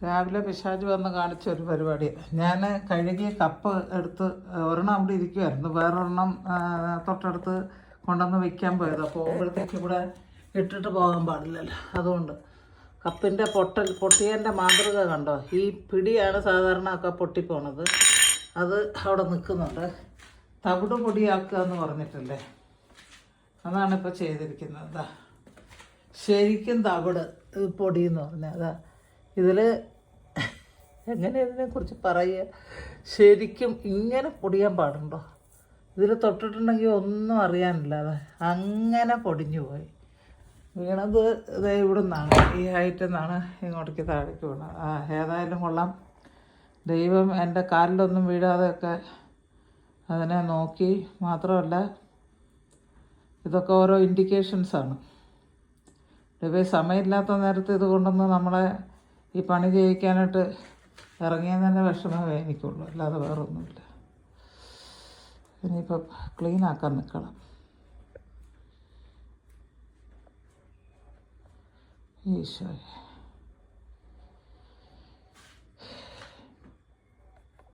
രാവിലെ പിശാച് വന്ന് കാണിച്ച ഒരു പരിപാടിയാണ്. ഞാൻ കഴുകിയ കപ്പ് എടുത്ത് ഒരെണ്ണം അവിടെ ഇരിക്കുമായിരുന്നു, വേറൊരെണ്ണം തൊട്ടടുത്ത് കൊണ്ടുവന്ന് വയ്ക്കാൻ പോയത്. പോകുമ്പോഴത്തേക്ക് ഇവിടെ ഇട്ടിട്ട് പോകാൻ പാടില്ലല്ലോ, അതുകൊണ്ട് കപ്പിൻ്റെ പൊട്ടിയതിൻ്റെ മാതൃക കണ്ടോ? ഈ പിടിയാണ് സാധാരണ ഒക്കെ പൊട്ടിപ്പോണത്, അത് അവിടെ നിൽക്കുന്നുണ്ട്. തവിട് പൊടിയാക്കുക എന്ന് പറഞ്ഞിട്ടില്ലേ, അതാണ് ഇപ്പോൾ ചെയ്തിരിക്കുന്നത്. അതാ ശരിക്കും തവിട് പൊടി എന്ന് പറഞ്ഞാൽ അതാ. ഇതിൽ എങ്ങനെ ഇതിനെക്കുറിച്ച് പറയുക, ശരിക്കും ഇങ്ങനെ പൊടിയാൻ പാടുണ്ടോ? ഇതിൽ തൊട്ടിട്ടുണ്ടെങ്കിൽ ഒന്നും അറിയാനില്ല, അതെ അങ്ങനെ പൊടിഞ്ഞു പോയി. വീണത് ഇത് ഇവിടെ നിന്നാണ്, ഈ ഹൈറ്റിൽ നിന്നാണ് ഇങ്ങോട്ടേക്ക് താഴേക്ക് വീണത്. ഏതായാലും കൊള്ളാം, ദൈവം എൻ്റെ കാലിലൊന്നും വീഴാതെയൊക്കെ അതിനെ നോക്കി. മാത്രമല്ല ഇതൊക്കെ ഓരോ ഇൻഡിക്കേഷൻസാണ്. ദൈവം സമയമില്ലാത്ത നേരത്ത് ഇത് കൊണ്ടൊന്ന് നമ്മളെ ഈ പണി ചെയ്യിക്കാനായിട്ട് ഇറങ്ങിയെന്ന് തന്നെ വിഷമമേ എനിക്കുള്ളൂ, അല്ലാതെ വേറൊന്നുമില്ല. ഇനിയിപ്പം ക്ലീനാക്കാൻ നിൽക്കണം. ഈശോയെ.